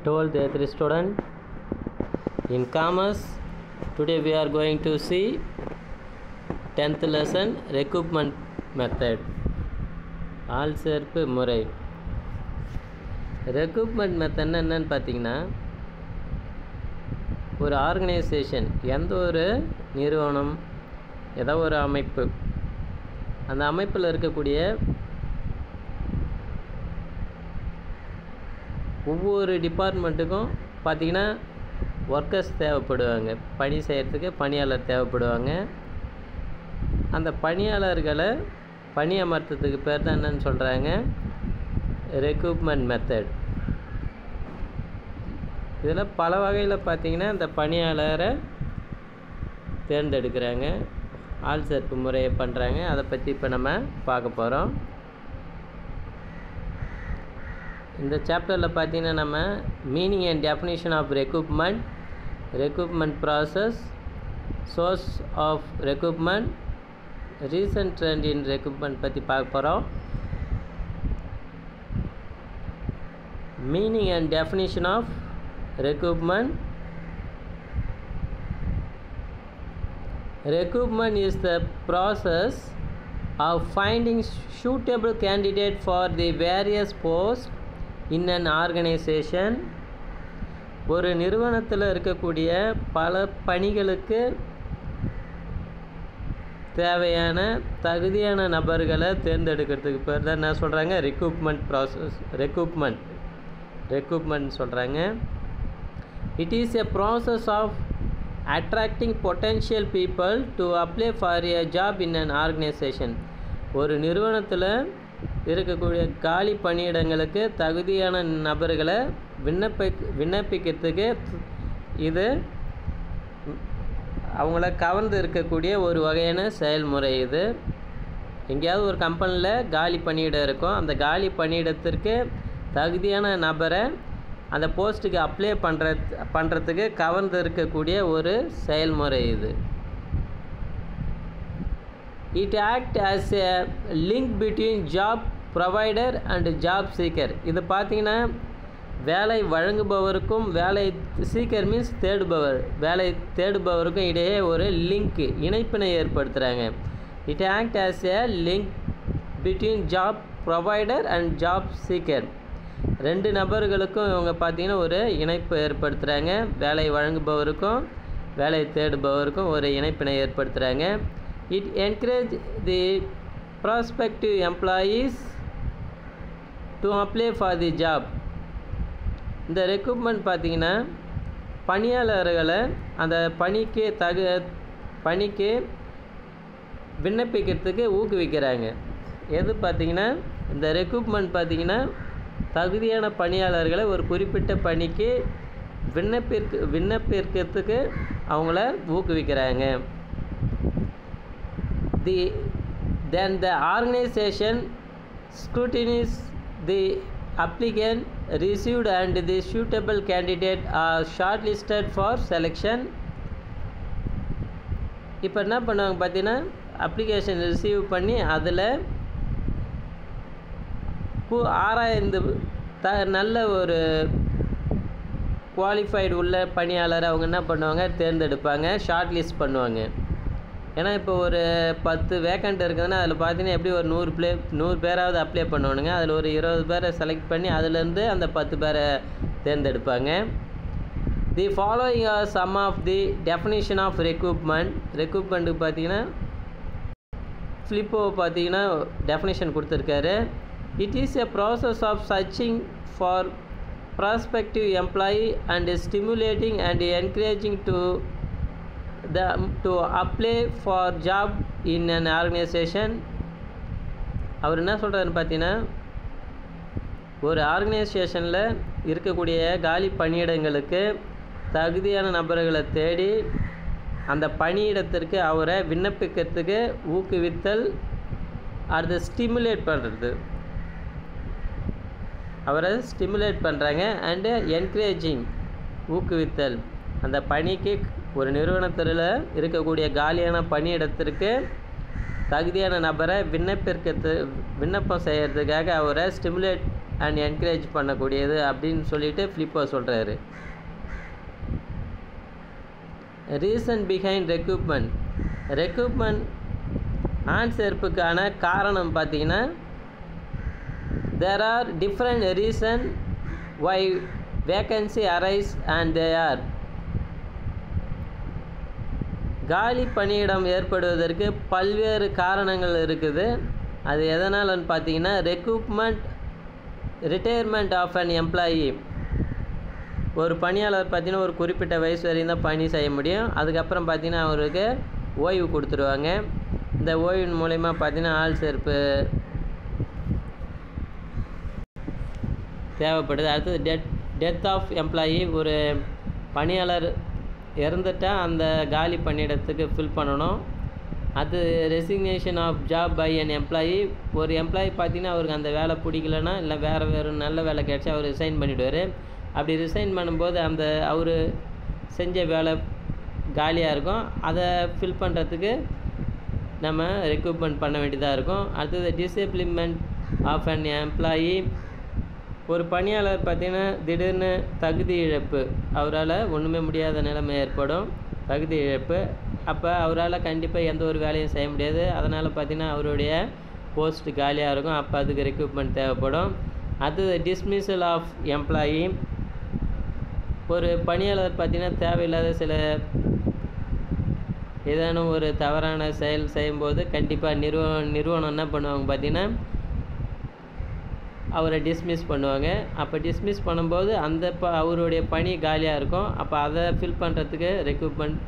12th A3 student in commerce. Today we are going to see 10th lesson recoupment method. ஆள் சேர்ப்பு முறை. recoupment method என்னன்னு பார்த்தீங்கன்னா, ஒரு ஆர்கனைசேஷன், எந்த ஒரு நிறுவனம், ஏதோ ஒரு அமைப்பு, அந்த அமைப்பில் இருக்கக்கூடிய ஒவ்வொரு டிபார்ட்மெண்ட்டுக்கும் பார்த்திங்கன்னா ஒர்க்கர்ஸ் தேவைப்படுவாங்க, பணி செய்கிறதுக்கு பணியாளர் தேவைப்படுவாங்க. அந்த பணியாளர்களை பணி அமர்த்தத்துக்கு பேர் தான் என்னன்னு சொல்கிறாங்க, ரெக்ரூட்மெண்ட் மெத்தட். இதில் பல வகையில் பார்த்திங்கன்னா இந்த பணியாளரை தேர்ந்தெடுக்கிறாங்க, ஆள் சேர்ப்பு முறையை பண்ணுறாங்க. அதை பற்றி இப்போ நம்ம பார்க்க போகிறோம். இந்த சாப்டரில் பார்த்தீங்கன்னா நம்ம meaning and definition of recruitment, recruitment process, source of recruitment, recent trend in recruitment பற்றி பார்க்க போகிறோம். Meaning and definition of recruitment. Recruitment is the process of finding suitable candidate for the various posts in an organization. ஒரு நிறுவனத்தில் இருக்கக்கூடிய பல பணிகளுக்கு தேவையான தகுதியான நபர்களை தேர்ந்தெடுக்கிறதுக்கு பேர் தான் என்ன சொல்கிறாங்க, ரெக்ரூட்மெண்ட் ப்ராசஸ். ரெக்ரூட்மெண்ட் சொல்கிறாங்க. It is a process of attracting potential people to apply for a job in an organization. ஒரு நிறுவனத்தில் இருக்கக்கூடிய காலி பணியிடங்களுக்கு தகுதியான நபர்களை விண்ணப்பிக்கிறதுக்கு இது அவங்கள கவர்ந்து இருக்கக்கூடிய ஒரு வகையான செயல்முறை. இது எங்கேயாவது ஒரு கம்பெனியில் காலி பணியிடம் இருக்கும், அந்த காலி பணியிடத்திற்கு தகுதியான நபரை அந்த போஸ்ட்டுக்கு அப்ளை பண்ணுறதுக்கு கவர்ந்து இருக்கக்கூடிய ஒரு செயல்முறை இது. It act as a link between job provider and job seeker. இது பார்த்திங்கன்னா வேலை வழங்குபவருக்கும் வேலை சீக்கர் மீன்ஸ் தேடுபவர், வேலை தேடுபவருக்கும் இடையே ஒரு லிங்க், இணைப்பினை ஏற்படுத்துகிறாங்க. It act as a link between job provider and job seeker. ரெண்டு நபர்களுக்கும் இவங்க பார்த்திங்கன்னா ஒரு இணைப்பு ஏற்படுத்துகிறாங்க, வேலை வழங்குபவருக்கும் வேலை தேடுபவருக்கும் ஒரு இணைப்பினை ஏற்படுத்துகிறாங்க. It encourage the prospective employees to apply for the job. இந்த ரெக்ரூட்மெண்ட் பார்த்திங்கன்னா பணியாளர்களை அந்த பணிக்கு விண்ணப்பிக்கிறதுக்கு ஊக்குவிக்கிறாங்க. எது பார்த்திங்கன்னா இந்த ரெக்ரூட்மெண்ட் பார்த்திங்கன்னா தகுதியான பணியாளர்களை ஒரு குறிப்பிட்ட பணிக்கு விண்ணப்பிக்கிறதுக்கு அவங்கள ஊக்குவிக்கிறாங்க. Then the organization scrutinize the applicant received and the suitable candidate are shortlisted for selection. இப்போ என்ன பண்ணுவாங்க பார்த்தீங்கன்னா, அப்ளிகேஷன் ரிசீவ் பண்ணி அதில் ஆராய்ந்து நல்ல ஒரு குவாலிஃபைடு உள்ள பணியாளர் அவங்க என்ன பண்ணுவாங்க, தேர்ந்தெடுப்பாங்க, ஷார்ட் லிஸ்ட் பண்ணுவாங்க. ஏன்னா இப்போ ஒரு 10 வேக்கண்ட் இருக்குதுன்னா அதில் பார்த்தீங்கன்னா எப்படி ஒரு 100 பேராவது அப்ளை பண்ணணுங்க. அதில் ஒரு 20 பேரை செலக்ட் பண்ணி அதிலேருந்து அந்த 10 பேரை தேர்ந்தெடுப்பாங்க. The following are some of the definition of recruitment. ரெக்ரூட்மெண்ட்டுக்கு பார்த்தீங்கன்னா ஃப்ளிப்போ பார்த்தீங்கன்னா டெஃபினிஷன் கொடுத்துருக்காரு. It is a process of searching for prospective employee and stimulating and encouraging to apply for job in an organization. அவர் என்ன சொல்கிறாருன்னு பார்த்தீங்கன்னா, ஒரு ஆர்கனைசேஷனில் இருக்கக்கூடிய காலி பணியிடங்களுக்கு தகுதியான நபர்களை தேடி அந்த பணியிடத்திற்கு அவரை விண்ணப்பிக்கிறதுக்கு ஊக்குவித்தல், அதை ஸ்டிமுலேட் பண்ணுறது, அவரை ஸ்டிமுலேட் பண்ணுறாங்க. அண்டு என்கரேஜிங், ஊக்குவித்தல். அந்த பணிக்கு ஒரு நிறுவனத்தில் இருக்கக்கூடிய காலியான பணியிடத்திற்கு தகுதியான நபரை விண்ணப்பம் செய்கிறதுக்காக அவரை ஸ்டிமுலேட் அண்ட் என்கரேஜ் பண்ணக்கூடியது அப்படின்னு சொல்லிட்டு ஃபிலிப்போ சொல்கிறாரு. ரீசன் பிஹைண்ட் ரெக்ரூட்மெண்ட் ஆண் சேர்ப்புக்கான காரணம் பார்த்தீங்கன்னா, there are different reason why vacancy arise and they are. காலி பணியிடம் ஏற்படுவதற்கு பல்வேறு காரணங்கள் இருக்குது. அது எதனாலன்னு பார்த்தீங்கன்னா, ரிட்டையர்மெண்ட் ஆஃப் அன் எம்ப்ளாயி. ஒரு பணியாளர் பார்த்திங்கன்னா ஒரு குறிப்பிட்ட வயசு வரையும் தான் பணி செய்ய முடியும். அதுக்கப்புறம் பார்த்திங்கன்னா அவருக்கு ஓய்வு கொடுத்துருவாங்க. இந்த ஓய்வின் மூலயமா பார்த்திங்கன்னா ஆள் சேர்ப்பு தேவைப்படுது. அடுத்தது டெத் ஆஃப் எம்ப்ளாயி. ஒரு பணியாளர் இறந்துட்டால் அந்த காலி பணியிடத்துக்கு ஃபில் பண்ணணும். அது resignation of job by an employee. ஒரு எம்ப்ளாயி பார்த்திங்கன்னா அவருக்கு அந்த வேலை பிடிக்கலன்னா, இல்லை வேறு நல்ல வேலை கிடச்சா அவர் ரிசைன் பண்ணிவிடுவார். அப்படி ரிசைன் பண்ணும்போது அந்த அவர் செஞ்ச வேலை காலியாக இருக்கும். அதை ஃபில் பண்ணுறதுக்கு நம்ம ரெக்ரூட்மெண்ட் பண்ண வேண்டியதாக இருக்கும். அடுத்தது டிசேபிள்மெண்ட் ஆஃப் அன் எம்ப்ளாயி. ஒரு பணியாளர் பார்த்திங்கன்னா திடீர்னு தகுதி இழப்பு, அவரால் ஒன்றுமே முடியாத நிலைமை ஏற்படும், தகுதி இழப்பு. அப்போ அவரால் கண்டிப்பாக எந்த ஒரு வேலையும் செய்ய முடியாது. அதனால் பார்த்திங்கன்னா அவருடைய போஸ்ட் காலியாக இருக்கும். அப்போ அதுக்கு ரெக்ரூட்மெண்ட் தேவைப்படும். அடுத்தது டிஸ்மிஸல் ஆஃப் எம்ப்ளாயி. ஒரு பணியாளர் பார்த்திங்கன்னா தேவையில்லாத சில ஏதேனும் ஒரு தவறான செயல் செய்யும்போது கண்டிப்பாக நிறுவனம் என்ன பண்ணுவாங்க பார்த்திங்கன்னா அவரை டிஸ்மிஸ் பண்ணுவாங்க. அப்போ டிஸ்மிஸ் பண்ணும்போது அந்த அவருடைய பணி காலியாக இருக்கும். அப்போ அதை ஃபில் பண்ணுறதுக்கு ரெக்ரூட்மெண்ட்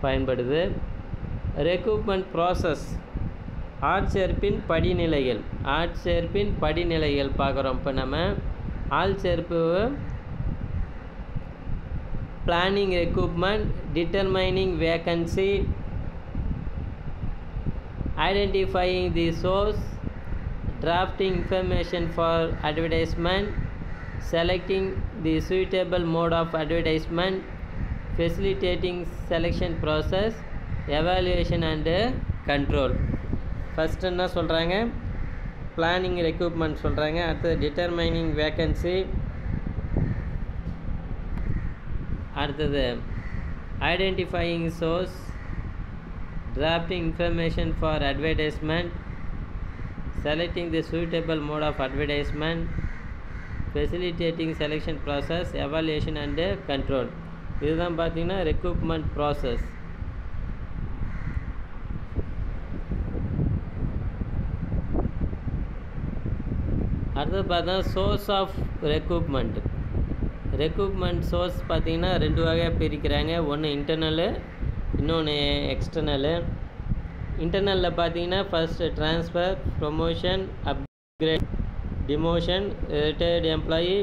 பயன்படுது. Recruitment process. ஆட்சேர்ப்பின் படிநிலைகள் பார்க்குறோம். இப்போ நம்ம ஆள் சேர்ப்பு planning recruitment, determining vacancy, identifying the source, drafting information for advertisement, selecting the suitable mode of advertisement, facilitating selection process, evaluation and control. First என்ன சொல்கிறாங்க, பிளானிங் ரெக்ரூட்மெண்ட் சொல்கிறாங்க. அடுத்தது டிட்டர்மைனிங் வேக்கன்சி, அடுத்தது identifying source, drafting information for advertisement, selecting the suitable mode of advertisement, facilitating selection process, evaluation and control. இதுதான் பார்த்தீங்கன்னா recruitment process. அடுத்தது பார்த்தா source of recruitment source பார்த்தீங்கன்னா ரெண்டு வகையாக பிரிக்கிறாங்க. ஒன்று இன்டர்னலு, இன்னொன்று எக்ஸ்டர்னலு. இன்டர்னலில் பார்த்தீங்கன்னா first transfer, promotion, upgrade, demotion, retired employee,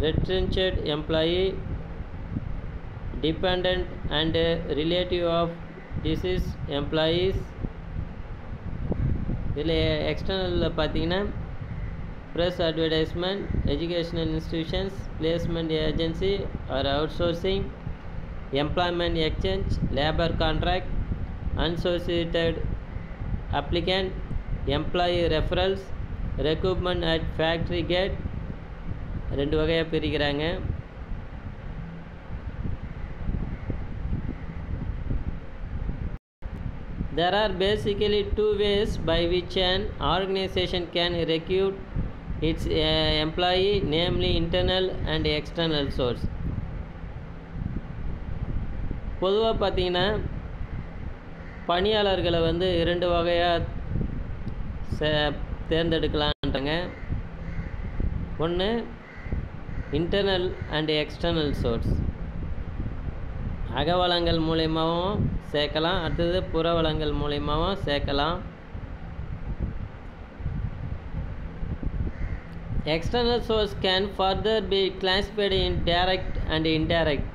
retrenched employee, dependent and relative of deceased employees. இதில் எக்ஸ்டர்னலில் பார்த்தீங்கன்னா press advertisement, educational institutions, placement agency or outsourcing, employment exchange, labour contract, unsolicited applicant, employee referrals, recruitment at factory gate. ரெண்டு வகையாக பிரிக்கிறாங்க. There are basically two ways by which an organization can recruit its employee, namely internal and external source. பொதுவாக பார்த்தீங்கன்னா பணியாளர்களை இரண்டு வகையாக தேர்ந்தெடுக்கலான்றாங்க. ஒன்று இன்டர்னல் அண்ட் எக்ஸ்டர்னல் சோர்ஸ். அகவளங்கள் மூலயமாவும் சேர்க்கலாம், அடுத்தது புறவளங்கள் மூலயமாவும் சேர்க்கலாம். External source can further be classified in direct and indirect.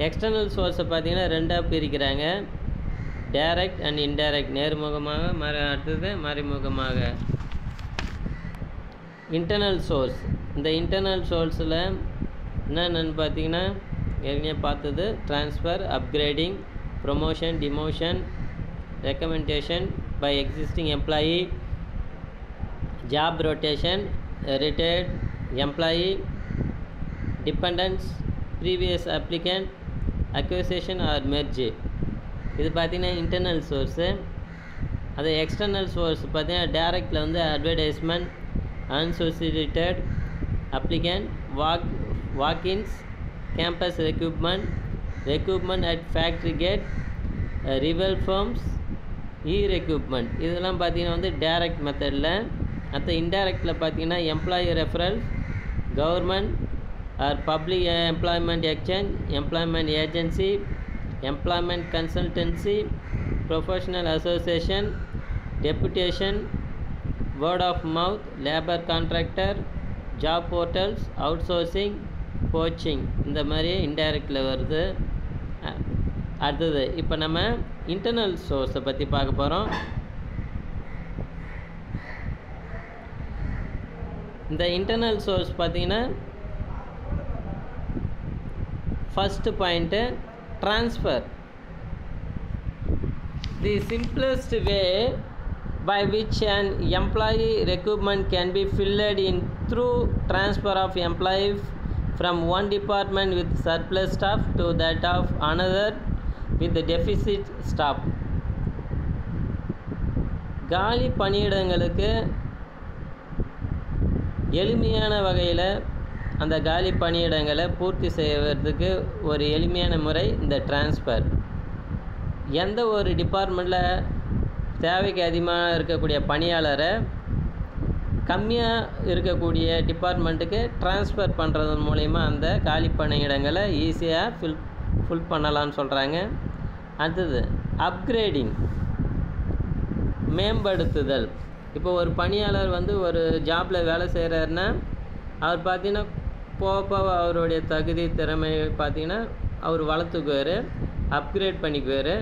External சோர்ஸை பார்த்தீங்கன்னா ரெண்டாக பிரிக்கிறாங்க, டைரக்ட் அண்ட் இன்டைரக்ட், நேர்முகமாக, அடுத்தது மறைமுகமாக. இன்டர்னல் சோர்ஸ், இந்த இன்டர்னல் சோர்ஸில் என்னென்னு பார்த்தீங்கன்னா ஏற்கனவே பார்த்தது transfer, upgrading, promotion, demotion, recommendation by existing employee, job rotation, retired employee, dependents, previous applicant, acquisition or merge. இது பார்த்தீங்கன்னா இன்டர்னல் சோர்ஸு. அது எக்ஸ்டர்னல் சோர்ஸ் பார்த்தீங்கன்னா டேரெக்டில் வந்து advertisement, unsolicited applicant, walk-ins, campus recruitment at factory gate, rival firms, recruitment. இதெல்லாம் பார்த்தீங்கன்னா வந்து direct மெத்தடில். அடுத்த இன்டைரக்டில் பார்த்தீங்கன்னா employee referrals, government or public employment exchange, employment agency, employment consultancy, professional association, deputation, word of mouth, labour contractor, job portals, outsourcing, poaching. இந்த மாதிரி இன்டைரக்டில் வருது. அடுத்தது இப்போ நம்ம இன்டர்னல் சோர்ஸை பற்றி பார்க்க போகிறோம். இந்த இன்டர்னல் சோர்ஸ் பார்த்தீங்கன்னா first point transfer. The simplest way by which an employee recruitment can be filled in through transfer of employee from one department with surplus staff to that of another with the deficit staff. காலி பணியிடங்களுக்கு எளிமையான வகையில் அந்த காலி பணியிடங்களை பூர்த்தி செய்வதற்கு ஒரு எளிமையான முறை இந்த டிரான்ஸ்ஃபர். எந்த ஒரு டிபார்ட்மெண்ட்டில் தேவைக்கு அதிகமாக இருக்கக்கூடிய பணியாளரை கம்மியாக இருக்கக்கூடிய டிபார்ட்மெண்ட்டுக்கு ட்ரான்ஸ்ஃபர் பண்ணுறதன் மூலிமா அந்த காலி பணியிடங்களை ஈஸியாக ஃபுல் பண்ணலான்னு சொல்கிறாங்க. அடுத்தது அப்கிரேடிங், மேம்படுத்துதல். இப்போ ஒரு பணியாளர் வந்து ஒரு ஜாபில் வேலை செய்கிறாருன்னா அவர் பார்த்திங்கன்னா போக அவருடைய தகுதி திறமை பார்த்திங்கன்னா அவர் வளர்த்துக்குவார், அப்கிரேட் பண்ணிக்குவார்.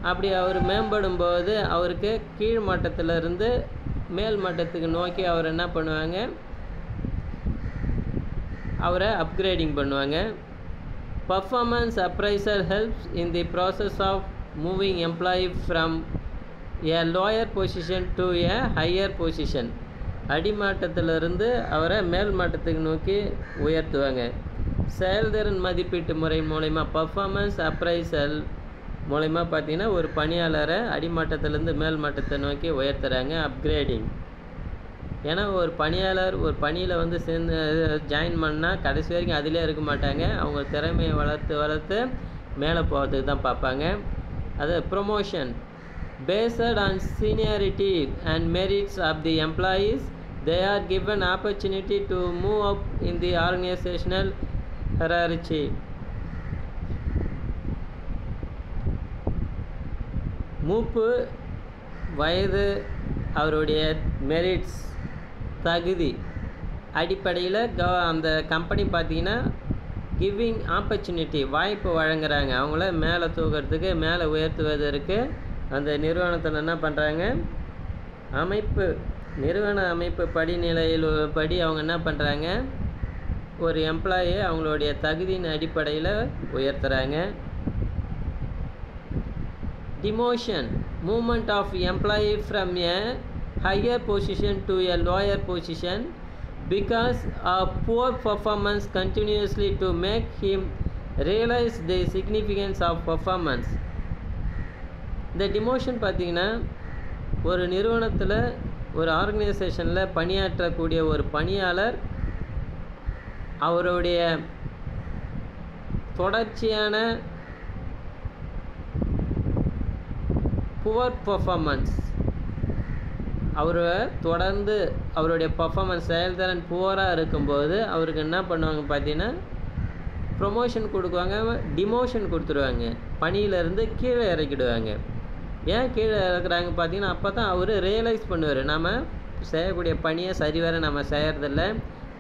அப்படி அவர் மேம்படும் போது அவருக்கு கீழ் மட்டத்திலிருந்து மேல் மட்டத்துக்கு நோக்கி அவர் என்ன பண்ணுவாங்க, அவரை அப்கிரேடிங் பண்ணுவாங்க. Performance appraisal helps in the process of moving employee from a lower position to a higher position. அடிமட்டத்திலிருந்து அவரை மேல் மட்டத்துக்கு நோக்கி உயர்த்துவாங்க. செயல்திறன் மதிப்பீட்டு முறை மூலயமா பர்ஃபார்மன்ஸ் அப்ரைசல் மூலயமா பார்த்திங்கன்னா ஒரு பணியாளரை அடிமட்டத்திலேருந்து மேல் மட்டத்தை நோக்கி உயர்த்துறாங்க, அப்கிரேடிங். ஏன்னா ஒரு பணியாளர் ஒரு பணியில் வந்து சேர்ந்து ஜாயின் பண்ணால் கடைசி வரைக்கும் அதிலே இருக்க மாட்டாங்க. அவங்க திறமையை வளர்த்து மேலே போகிறதுக்கு தான் பார்ப்பாங்க. அது promotion based on seniority and merits of the employees, they are given opportunity to move up in the organizational hierarchy. மூப்பு, வயது, அவருடைய மெரிட்ஸ், தகுதி அடிப்படையில் அந்த கம்பெனி பார்த்திங்கன்னா கிவிங் ஆப்பர்ச்சுனிட்டி, வாய்ப்பு வழங்குறாங்க. அவங்கள மேலே தூக்கிறதுக்கு, மேலே உயர்த்துவதற்கு அந்த நிறுவனத்தில் என்ன பண்ணுறாங்க, நிறுவன அமைப்பு படிநிலையில் படி அவங்க என்ன பண்ணுறாங்க, ஒரு எம்ப்ளாயை அவங்களுடைய தகுதியின் அடிப்படையில் உயர்த்துறாங்க. Demotion, movement of employee from a higher position to a lower position because of poor performance continuously to make him realise the significance of performance. இந்த டிமோஷன் பார்த்திங்கன்னா ஒரு நிறுவனத்தில் ஒரு ஆர்கனைசேஷனில் பணியாற்றக்கூடிய ஒரு பணியாளர் அவருடைய தொடர்ச்சியான புவர் பர்ஃபார்மன்ஸ், தொடர்ந்து அவருடைய பர்ஃபார்மன்ஸ் செயல்திறன் புவராக இருக்கும்போது அவருக்கு என்ன பண்ணுவாங்க பார்த்திங்கன்னா ப்ரொமோஷன் கொடுக்குவாங்க, டிமோஷன் கொடுத்துருவாங்க, பணியிலேருந்து கீழே இறக்கிடுவாங்க. ஏன் கீழே இறக்குறாங்க பார்த்தீங்கன்னா அப்போ தான் அவர் ரியலைஸ் பண்ணுவார், நம்ம செய்யக்கூடிய பணியை சரிவர நம்ம செய்கிறதில்ல,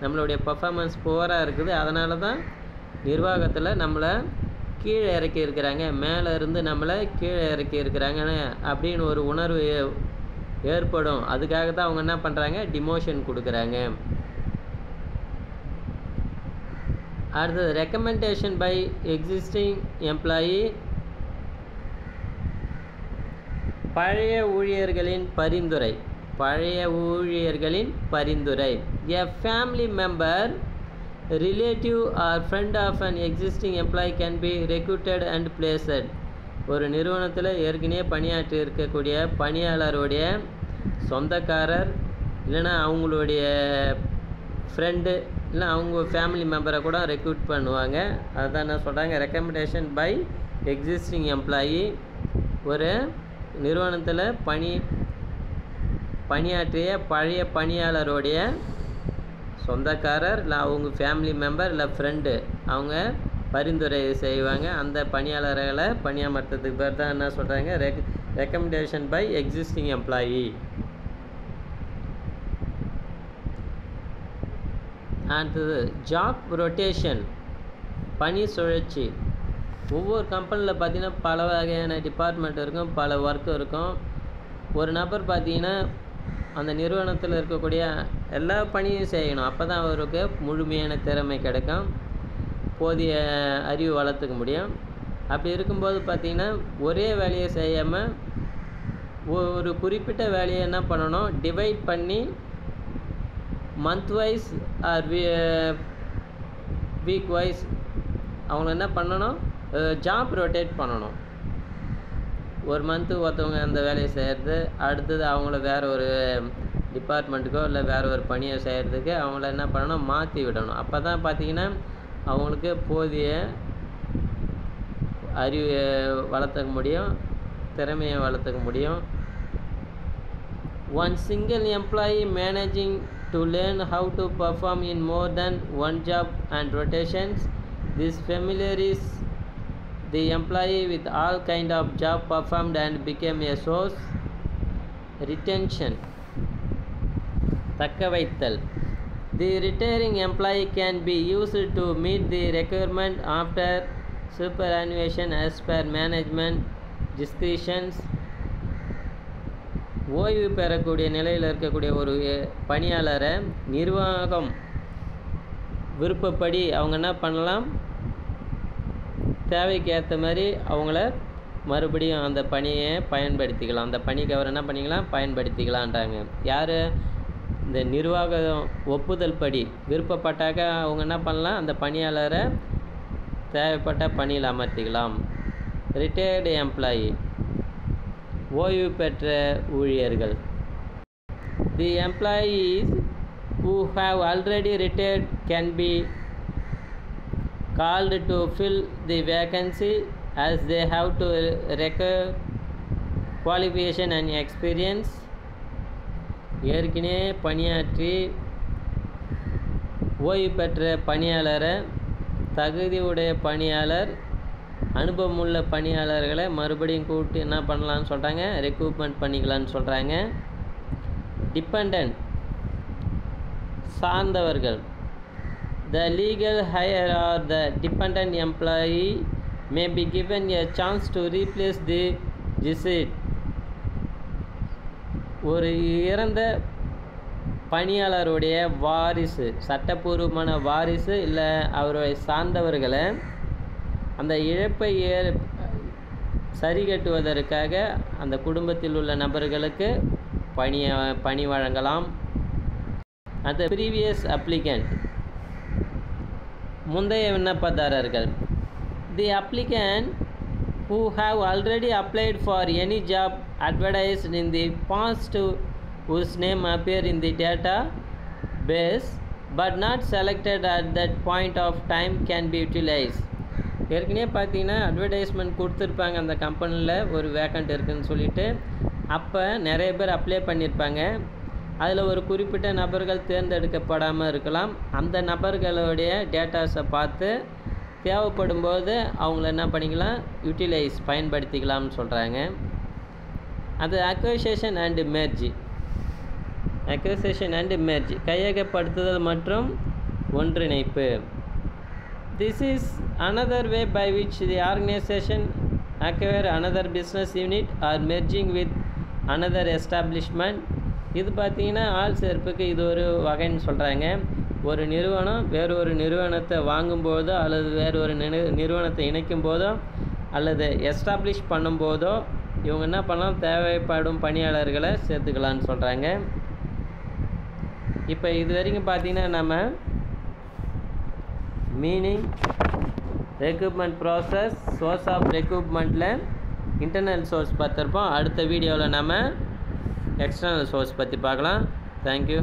நம்மளுடைய பர்ஃபார்மன்ஸ் புவராக இருக்குது, அதனால தான் நிர்வாகத்தில் நம்மளை கீழே இறக்கி இருக்கிறாங்க, மேலே இருந்து நம்மளை கீழே இறக்கி இருக்கிறாங்கன்னு அப்படின்னு ஒரு உணர்வு ஏற்படும். அதுக்காக தான் அவங்க என்ன பண்ணுறாங்க, டிமோஷன் கொடுக்குறாங்க. அடுத்தது ரெக்கமெண்டேஷன் பை எக்ஸிஸ்டிங் எம்ப்ளாயி, பழைய ஊழியர்களின் பரிந்துரை. பழைய ஊழியர்களின் பரிந்துரை. A family member, relative or friend of an existing employee can be recruited and placed. ஒரு நிறுவனத்தில் ஏற்கனவே பணியாற்றி இருக்கக்கூடிய பணியாளருடைய சொந்தக்காரர் இல்லைன்னா அவங்களுடைய ஃப்ரெண்டு இல்லை அவங்க ஃபேமிலி மெம்பரை கூட ரெக்ரூட் பண்ணுவாங்க. அதுதான் என்ன சொல்கிறாங்க, ரெக்கமெண்டேஷன் பை எக்ஸிஸ்டிங் எம்ப்ளாயி. ஒரு நிறுவனத்தில் பணியாற்றிய பழைய பணியாளருடைய சொந்தக்காரர் இல்லை அவங்க ஃபேமிலி மெம்பர் இல்லை ஃப்ரெண்டு அவங்க பரிந்துரை செய்வாங்க. அந்த பணியாளர்களை பணியமர்த்ததுக்கு பேர் தான் என்ன சொல்கிறாங்க, ரெக்கமெண்டேஷன் பை எக்ஸிஸ்டிங் எம்ப்ளாயி. அடுத்தது ஜாப் ரொட்டேஷன், பணி சுழற்சி. ஒவ்வொரு கம்பெனியில் பார்த்திங்கன்னா பல வகையான டிபார்ட்மெண்ட் இருக்கும், பல ஒர்க் இருக்கும். ஒரு நபர் பார்த்திங்கன்னா அந்த நிறுவனத்தில் இருக்கக்கூடிய எல்லா பணியும் செய்யணும். அப்போ தான் அவருக்கு முழுமையான திறமை கிடைக்கும், போதிய அறிவு வளர்த்துக்க முடியும். அப்படி இருக்கும்போது பார்த்திங்கன்னா ஒரே வேலையை செய்யாமல் ஒரு குறிப்பிட்ட வேலையை என்ன பண்ணணும், டிவைட் பண்ணி month wise or week wise அவங்க என்ன பண்ணணும், ஜாப் ரொட்டேட் பண்ணணும். ஒரு மந்த்து ஒருத்தவங்க அந்த வேலையை செய்கிறது, அடுத்தது அவங்கள வேறு ஒரு டிபார்ட்மெண்ட்டுக்கோ இல்லை வேறு ஒரு பணியை செய்கிறதுக்கு அவங்கள என்ன பண்ணணும், மாற்றி விடணும். அப்போ தான் பார்த்திங்கன்னா அவங்களுக்கு போதிய அறிவை வளர்த்துக்க முடியும், திறமையை வளர்த்துக்க முடியும். One single employee managing to learn how to perform in more than one job and rotations. This familiarizes the employee with all kind of job performed and became a source. Retention, தக்கவைத்தல். The retiring employee can be used to meet the requirement after superannuation as per management discretions. ஓய்வு பெறக்கூடிய நிலையில் இருக்கக்கூடிய ஒரு பணியாளரை நிர்வாகம் விருப்பப்படி அவங்க என்ன பண்ணலாம், தேவைக்கு ஏற்ற மாதிரி அவங்கள மறுபடியும் அந்த பணியை பயன்படுத்திக்கலாம், அந்த பணிக்கு அவர் என்ன பண்ணிக்கலாம், பயன்படுத்திக்கலான்றாங்க. யார், இந்த நிர்வாகம் ஒப்புதல் படி விருப்பப்பட்டாக்க அவங்க என்ன பண்ணலாம், அந்த பணியாளரை தேவைப்பட்ட பணியில் அமர்த்திக்கலாம். ரிட்டையர்டு எம்ப்ளாயி, ஓய்வு பெற்ற ஊழியர்கள். தி employees who have already retired can be called to fill the vacancy as they have to require qualification and experience. ஏற்கனவே பணியாற்றி ஓய்வு பெற்ற பணியாளரை தகுதியுடைய பணியாளர் அனுபவமுள்ள பணியாளர்களை மறுபடியும் கூப்பிட்டு என்ன பண்ணலான்னு சொல்கிறாங்க, ரெக்ரூட்மெண்ட் பண்ணிக்கலான்னு சொல்கிறாங்க. டிபெண்டன்ட், சார்ந்தவர்கள். The legal hire or the dependent employee may be given a chance to replace the deceased. ஒரு இறந்த பணியாளருடைய வாரிசு, சட்டப்பூர்வமான வாரிசு இல்லை அவருடைய சார்ந்தவர்களை அந்த இழப்பை சரி கட்டுவதற்காக அந்த குடும்பத்தில் உள்ள நபர்களுக்கு பணி வழங்கலாம். அந்த ப்ரீவியஸ் அப்ளிகண்ட், முந்தைய விண்ணப்பதாரர்கள். தி applicant who have already applied for any job advertised in the past whose name appear in the database but not selected at that point of time can be utilized. ஏற்கனவே பார்த்தீங்கன்னா advertisement கொடுத்துருப்பாங்க அந்த கம்பெனியில் ஒரு vacant இருக்குதுன்னு சொல்லிட்டு. அப்போ நிறைய பேர் அப்ளை பண்ணியிருப்பாங்க. அதில் ஒரு குறிப்பிட்ட நபர்கள் தேர்ந்தெடுக்கப்படாமல் இருக்கலாம். அந்த நபர்களுடைய டேட்டாஸை பார்த்து தேவைப்படும் போது அவங்கள என்ன பண்ணிக்கலாம், யூட்டிலைஸ் பயன்படுத்திக்கலாம்னு சொல்கிறாங்க. அது acquisition and merge. Acquisition and merge கையகப்படுத்துதல் மற்றும் ஒன்றிணைப்பு. This is another way by which the organization acquire another business unit or merging with another establishment. இது பார்த்திங்கன்னா ஆள் சேர்ப்புக்கு இது ஒரு வகைன்னு சொல்கிறாங்க. ஒரு நிறுவனம் வேறு ஒரு நிறுவனத்தை வாங்கும்போதோ அல்லது வேறு ஒரு நிறுவனத்தை இணைக்கும் போதோ அல்லது எஸ்டாப்ளிஷ் பண்ணும்போதோ இவங்க என்ன பண்ணலாம், தேவைப்படும் பணியாளர்களை சேர்த்துக்கலான்னு சொல்கிறாங்க. இப்போ இது வரைக்கும் பார்த்திங்கன்னா நம்ம meaning, recruitment process, source of ரெக்ரூட்மெண்ட்டில் இன்டர்னல் சோர்ஸ் பார்த்துருப்போம். அடுத்த வீடியோவில் நம்ம எக்ஸ்டர்னல் சோர்ஸ் பற்றி பார்க்கலாம். தேங்க்யூ.